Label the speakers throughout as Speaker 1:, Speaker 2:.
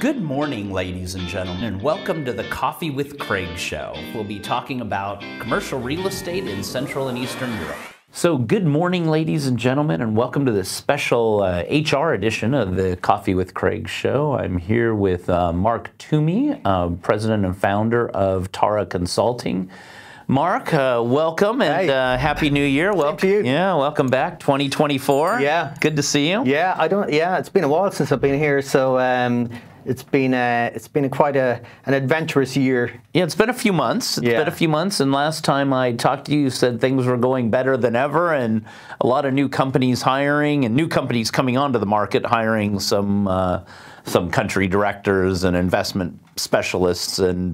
Speaker 1: Good morning, ladies and gentlemen, and welcome to the Coffee with Craig show. We'll be talking about commercial real estate in Central and Eastern Europe. So good morning, ladies and gentlemen, and welcome to this special HR edition of the Coffee with Craig show. I'm here with Mark Twomey, president and founder of Tara Consulting. Mark, welcome and Happy New Year.
Speaker 2: Welcome to you.
Speaker 1: Yeah, welcome back, 2024.
Speaker 2: Yeah,
Speaker 1: good to see you.
Speaker 2: Yeah, it's been a while since I've been here, so it's been quite an adventurous year.
Speaker 1: Yeah, it's been a few months. It's been a few months, and last time I talked to you, you said things were going better than ever, and a lot of new companies hiring, and new companies coming onto the market, hiring some country directors and investment specialists and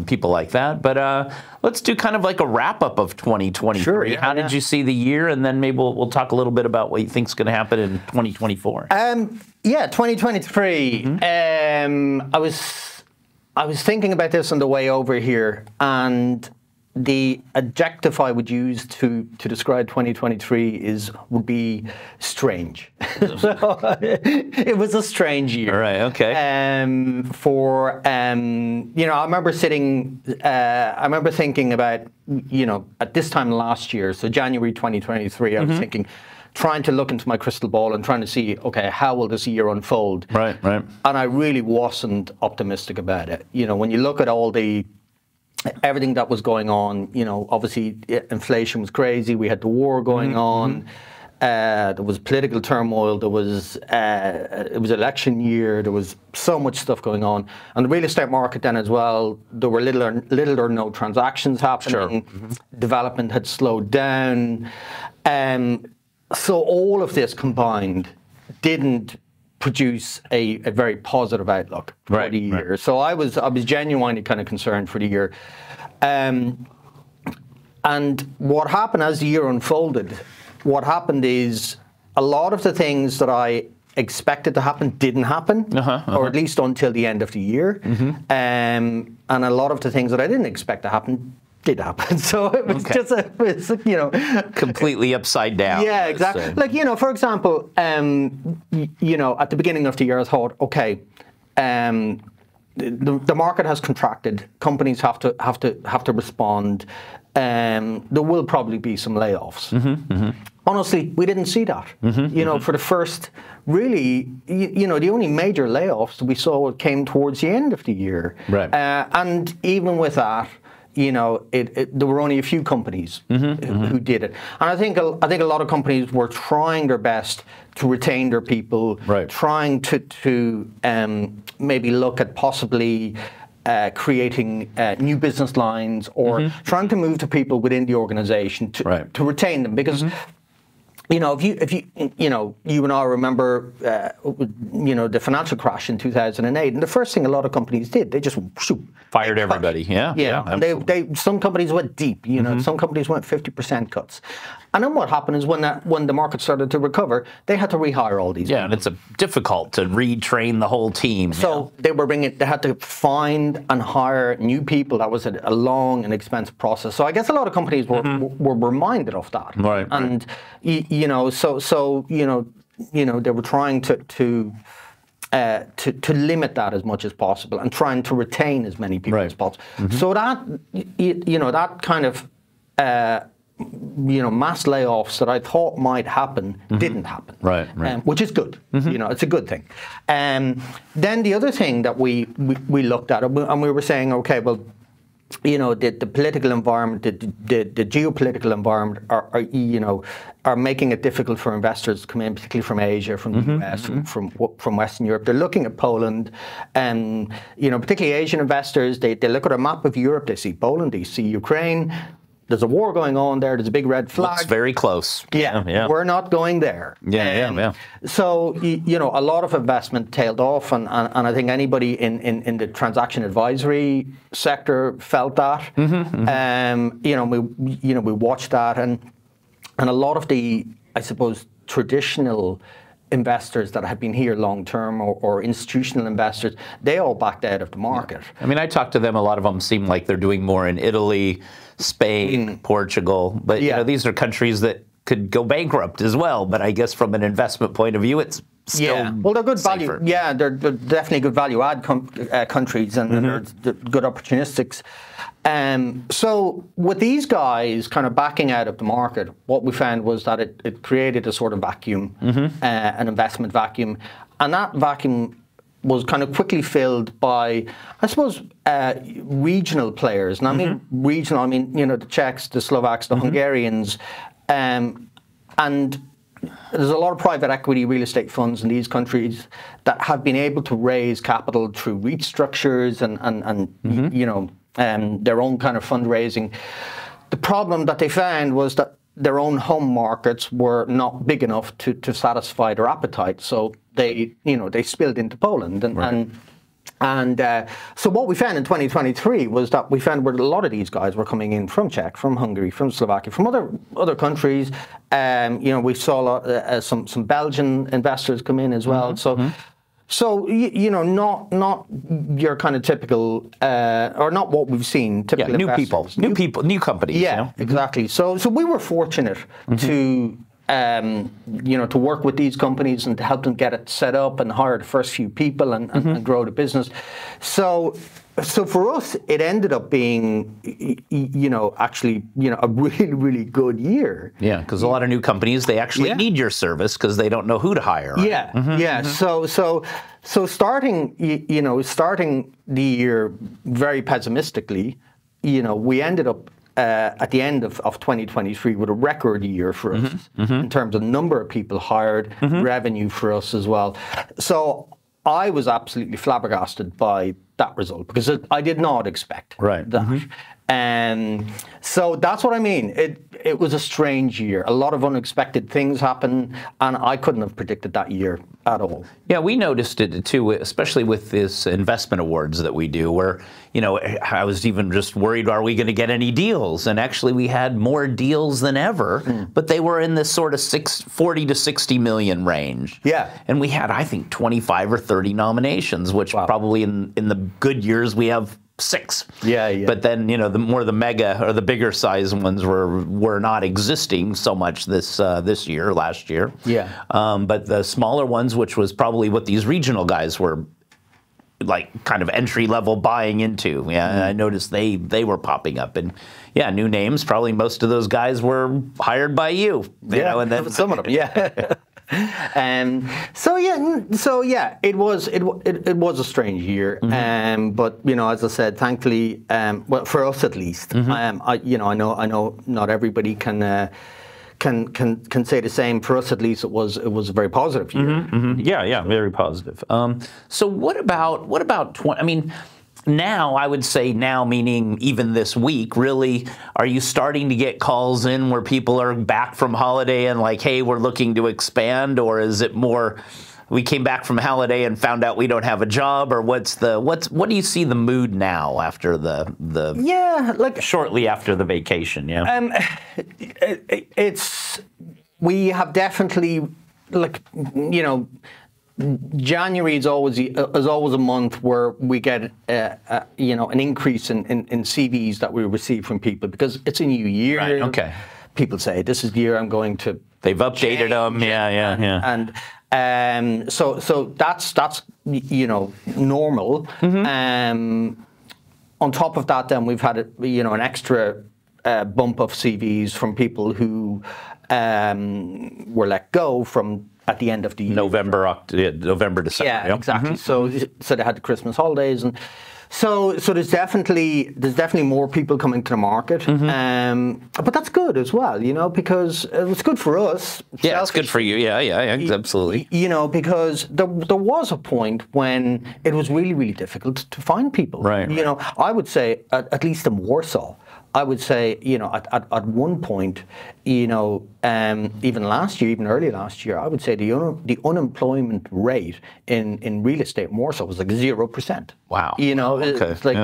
Speaker 1: people like that. But let's do kind of like a wrap-up of 2023.
Speaker 2: Sure, yeah,
Speaker 1: How did you see the year? And then maybe we'll talk a little bit about what you think is going to happen in 2024.
Speaker 2: 2023. I was thinking about this on the way over here, and the adjective I would use to describe 2023 would be strange. So, it was a strange year.
Speaker 1: All right. Okay.
Speaker 2: I remember thinking about, at this time last year, so January 2023, I was thinking, trying to look into my crystal ball and trying to see, okay, how will this year unfold?
Speaker 1: Right.
Speaker 2: And I really wasn't optimistic about it. When you look at everything that was going on, obviously inflation was crazy. We had the war going on. There was political turmoil. It was election year. There was so much stuff going on. And the real estate market then as well, there were little or no transactions happening.
Speaker 1: Sure.
Speaker 2: Development had slowed down. So all of this combined didn't produce a very positive outlook for the year. Right. So I was genuinely kind of concerned for the year. And what happened as the year unfolded, what happened is a lot of the things that I expected to happen didn't happen, or at least until the end of the year. And a lot of the things that I didn't expect to happen did happen. So it was just
Speaker 1: completely upside down.
Speaker 2: Yeah, exactly. Like, for example, at the beginning of the year, I thought, okay, the market has contracted. Companies have to respond. There will probably be some layoffs. Honestly, we didn't see that. For the first, really, the only major layoffs we saw came towards the end of the year.
Speaker 1: Right.
Speaker 2: And even with that, there were only a few companies who did it. And I think a lot of companies were trying their best to retain their people, trying to maybe look at possibly creating new business lines, or trying to move to people within the organization to retain them. Because if you and I remember, the financial crash in 2008, and the first thing a lot of companies did, they just
Speaker 1: fired everybody.
Speaker 2: They some companies went deep. Some companies went 50% cuts. And then what happened is when the market started to recover, they had to rehire all these people.
Speaker 1: And it's difficult to retrain the whole team.
Speaker 2: So they had to find and hire new people. That was a long and expensive process. So I guess a lot of companies were reminded of that.
Speaker 1: Right.
Speaker 2: And they were trying to limit that as much as possible and trying to retain as many people as possible. So that that kind of mass layoffs that I thought might happen didn't happen. Right. Which is good. It's a good thing. Then the other thing that we looked at, and we were saying, okay, well, the political environment, the geopolitical environment are making it difficult for investors to come in, particularly from Asia, from the US, from Western Europe. They're looking at Poland, and particularly Asian investors. They look at a map of Europe. They see Poland. They see Ukraine. There's a war going on there. There's a big red flag.
Speaker 1: Looks very close.
Speaker 2: Yeah. We're not going there. So, a lot of investment tailed off, and I think anybody in the transaction advisory sector felt that. We watched that, and a lot of the, I suppose, traditional investors that have been here long term, or institutional investors, they all backed out of the market.
Speaker 1: I mean, I talked to them. A lot of them seem like they're doing more in Italy, Spain, Portugal, but these are countries that could go bankrupt as well. But I guess from an investment point of view, it's still
Speaker 2: well, they're good
Speaker 1: safer.
Speaker 2: value. Yeah, they're definitely good value add countries, and they're good opportunistics. So with these guys kind of backing out of the market, what we found was that it created a sort of vacuum, an investment vacuum, and that vacuum was kind of quickly filled by, I suppose, regional players. And I mean regional, I mean, you know, the Czechs, the Slovaks, the Hungarians, and there's a lot of private equity real estate funds in these countries that have been able to raise capital through REIT structures and you know, their own kind of fundraising. The problem that they found was that their own home markets were not big enough to satisfy their appetite, so they, you know, they spilled into Poland, and so what we found in 2023 was that we found where a lot of these guys were coming in from Czech, from Hungary, from Slovakia, from other countries. You know, we saw a lot, some Belgian investors come in as well. So you know, not your kind of typical, or not what we've seen. Typical
Speaker 1: new
Speaker 2: investors.
Speaker 1: people, new companies.
Speaker 2: Yeah,
Speaker 1: you know?
Speaker 2: Exactly. So we were fortunate to, you know, to work with these companies and to help them get it set up and hire the first few people and grow the business. So for us, it ended up being, you know, actually, you know, a really, really good year.
Speaker 1: Yeah, because a lot of new companies, they actually need your service because they don't know who to hire. Right?
Speaker 2: Yeah. So starting, you know, starting the year very pessimistically, you know, we ended up at the end of 2023 with a record year for us in terms of number of people hired, revenue for us as well. So I was absolutely flabbergasted by that result because I did not expect that. And so that's what I mean. It was a strange year. A lot of unexpected things happened, and I couldn't have predicted that year at all.
Speaker 1: Yeah, we noticed it too, especially with this investment awards that we do, where, you know, I was even just worried, are we going to get any deals? And actually we had more deals than ever, but they were in this sort of 40 to 60 million range. Yeah. And we had, I think, 25 or 30 nominations, which probably in the good years we have 6. Yeah. But then, you know, the mega or the bigger size ones were not existing so much this last year. Yeah. But the smaller ones, which was probably what these regional guys were like kind of entry level buying into. Yeah. And I noticed they were popping up, and new names. Probably most of those guys were hired by you. You know, and then
Speaker 2: some of them. Yeah. So it was a strange year, but you know, as I said, thankfully, well, for us at least, I know not everybody can say the same. For us at least, it was a very positive year.
Speaker 1: Yeah, very positive. So what about I mean, now, I would say now, meaning even this week, really, are you starting to get calls in where people are back from holiday and like, hey, we're looking to expand? Or is it more, we came back from holiday and found out we don't have a job? Or what do you see the mood now after shortly after the vacation? Yeah.
Speaker 2: We have definitely, like, you know, January is always a month where we get you know, an increase in CVs that we receive from people because it's a new year.
Speaker 1: Right. Okay.
Speaker 2: People say this is the year I'm going to.
Speaker 1: They've updated them. Yeah.
Speaker 2: And so that's you know, normal. On top of that, then we've had you know, an extra bump of CVs from people who were let go from at the end of the year.
Speaker 1: November, December.
Speaker 2: Yeah, exactly. So they had the Christmas holidays, and so there's definitely more people coming to the market. But that's good as well, you know, because it's good for us.
Speaker 1: Yeah, it's good for you. Yeah, absolutely.
Speaker 2: You know, because there was a point when it was really, really difficult to find people.
Speaker 1: Right.
Speaker 2: You know, I would say at least in Warsaw. I would say, you know, at one point, you know, even last year, even early last year, I would say the unemployment rate in real estate in Warsaw was like 0%.
Speaker 1: Wow.
Speaker 2: You know, it's like,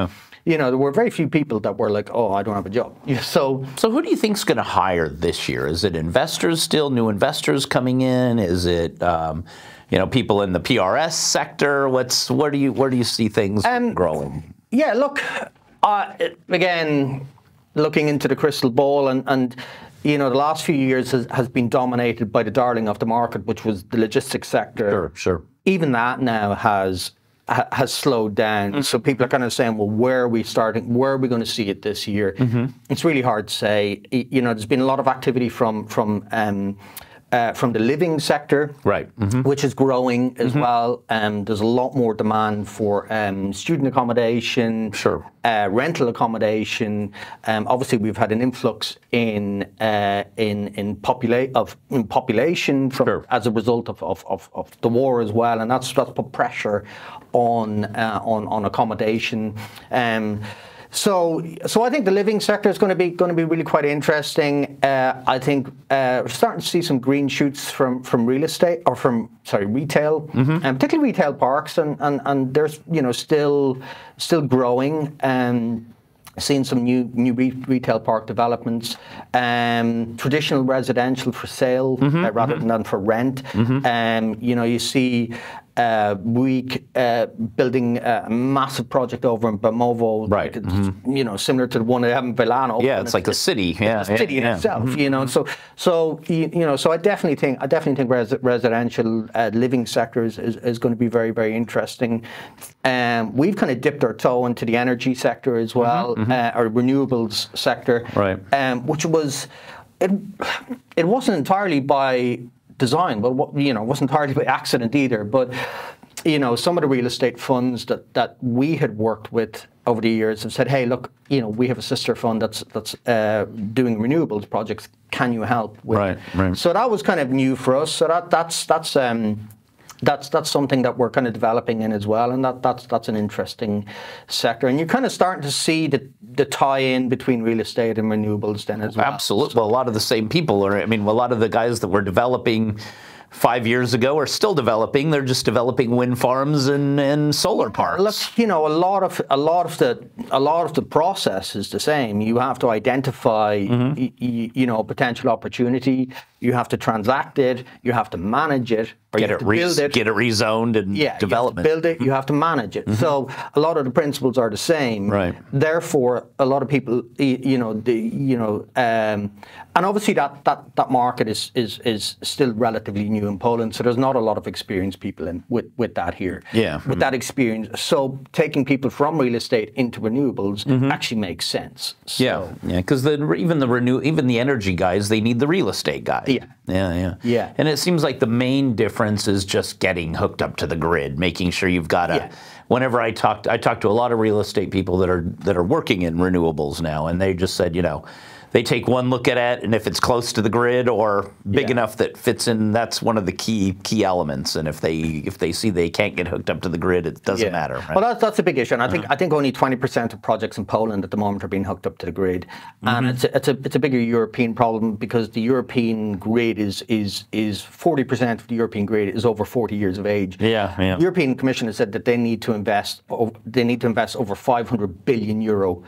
Speaker 2: you know, there were very few people that were like, oh, I don't have a job. So
Speaker 1: who do you think's going to hire this year? Is it investors still, new investors coming in? Is it, you know, people in the PRS sector? Where do you see things growing?
Speaker 2: Yeah, look, again, looking into the crystal ball, and the last few years has been dominated by the darling of the market, which was the logistics sector.
Speaker 1: Sure, sure.
Speaker 2: Even that now has slowed down. So people are kind of saying, well, where are we starting? Where are we going to see it this year? It's really hard to say. There's been a lot of activity from the living sector,
Speaker 1: right,
Speaker 2: which is growing as well. There's a lot more demand for student accommodation,
Speaker 1: sure,
Speaker 2: rental accommodation. Obviously, we've had an influx in population from, as a result of the war as well, and that's put pressure on accommodation. So I think the living sector is going to be really quite interesting. I think we're starting to see some green shoots from real estate, or from retail, and particularly retail parks, and there's still growing. Seeing some new retail park developments, traditional residential for sale rather than for rent. You see Bouygues building a massive project over in Bamovo,
Speaker 1: right?
Speaker 2: Similar to the one they have in Milano.
Speaker 1: Yeah, it's like a city. Yeah,
Speaker 2: it's a city in itself. So I definitely think residential living sector is going to be very, very interesting. We've kind of dipped our toe into the energy sector as well, or renewables sector,
Speaker 1: right?
Speaker 2: Which was it wasn't entirely by design, but wasn't entirely by accident either. But some of the real estate funds that we had worked with over the years have said, hey, look, we have a sister fund that's doing renewables projects. Can you help with it?
Speaker 1: Right.
Speaker 2: So that was kind of new for us. So that's something that we're kind of developing in as well, and that's an interesting sector. And you're kind of starting to see the tie-in between real estate and renewables then as well.
Speaker 1: Absolutely. Well, a lot of the same people are. I mean, a lot of the guys that were developing 5 years ago are still developing. They're just developing wind farms and solar parks.
Speaker 2: Look, a lot of the process is the same. You have to identify, a potential opportunity. You have to transact it. You have to manage it. Or
Speaker 1: get it rezoned and development.
Speaker 2: You have to build it. You have to manage it. So a lot of the principles are the same.
Speaker 1: Right.
Speaker 2: Therefore, a lot of people, and obviously that market is still relatively new in Poland. So there's not a lot of experienced people with that here.
Speaker 1: Yeah.
Speaker 2: With that experience, so taking people from real estate into renewables actually makes sense. So,
Speaker 1: yeah. Because even the energy guys, they need the real estate guys. Yeah. And it seems like the main difference is just getting hooked up to the grid, making sure you've got a. Whenever I talk to a lot of real estate people that are working in renewables now, and they just said, they take one look at it, and if it's close to the grid or big enough that fits in, that's one of the key elements. And if they see they can't get hooked up to the grid, it doesn't matter. Right?
Speaker 2: Well, that's a big issue, and I think only 20% of projects in Poland at the moment are being hooked up to the grid, and it's a bigger European problem, because the European grid is 40% of the European grid is over 40 years of age.
Speaker 1: Yeah.
Speaker 2: The European Commission has said that they need to invest over 500 billion euro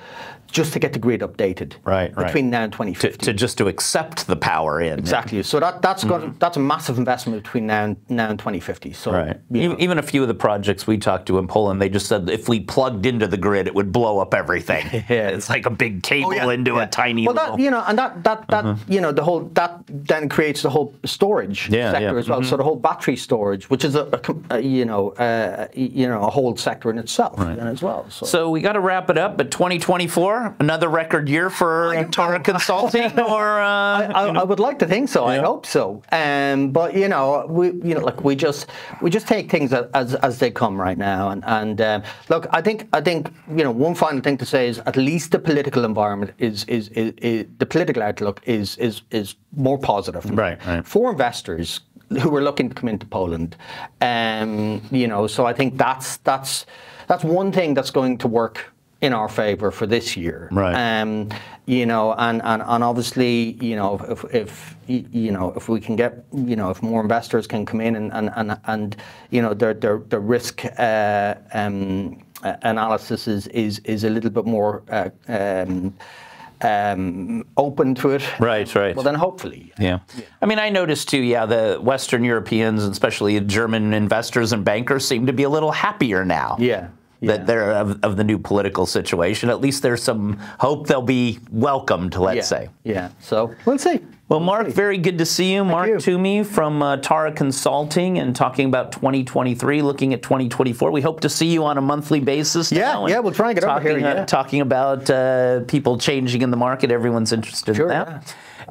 Speaker 2: just to get the grid updated.
Speaker 1: Right.
Speaker 2: Between now and 2050.
Speaker 1: To accept the power in.
Speaker 2: Exactly. So that's a massive investment between now and 2050. So
Speaker 1: right. Even a few of the projects we talked to in Poland, they just said if we plugged into the grid, it would blow up everything. It's like a big cable into a tiny.
Speaker 2: Well,
Speaker 1: little...
Speaker 2: the whole that then creates the whole storage sector as well. So the whole battery storage, which is a whole sector in itself as well.
Speaker 1: So we got to wrap it up. But 2024. Another record year for Tara Consulting, or
Speaker 2: I would like to think so. I hope so. But we just take things as they come right now. And look, I think one final thing to say is at least the political environment is the political outlook is more positive.
Speaker 1: Right.
Speaker 2: For investors who are looking to come into Poland. So I think that's one thing that's going to work in our favor for this year,
Speaker 1: right?
Speaker 2: And obviously, if we can get, if more investors can come in and their risk analysis is a little bit more open to it.
Speaker 1: Right.
Speaker 2: Well, then hopefully.
Speaker 1: Yeah. I mean, I noticed too, the Western Europeans, and especially German investors and bankers, seem to be a little happier now.
Speaker 2: Yeah.
Speaker 1: that they're of the new political situation. At least there's some hope they'll be welcomed, let's say.
Speaker 2: Yeah, so we'll see.
Speaker 1: Well, Mark, very good to see you. Mark Twomey from Tara Consulting, and talking about 2023, looking at 2024. We hope to see you on a monthly basis now.
Speaker 2: Yeah, we'll try and get over here.
Speaker 1: Talking about people changing in the market. Everyone's interested in that. Yeah.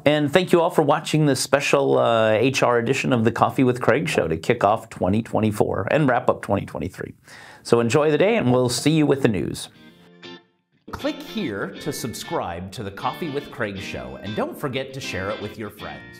Speaker 1: And thank you all for watching this special HR edition of the Coffee with Craig show to kick off 2024 and wrap up 2023. So enjoy the day, and we'll see you with the news. Click here to subscribe to the Coffee with Craig show, and don't forget to share it with your friends.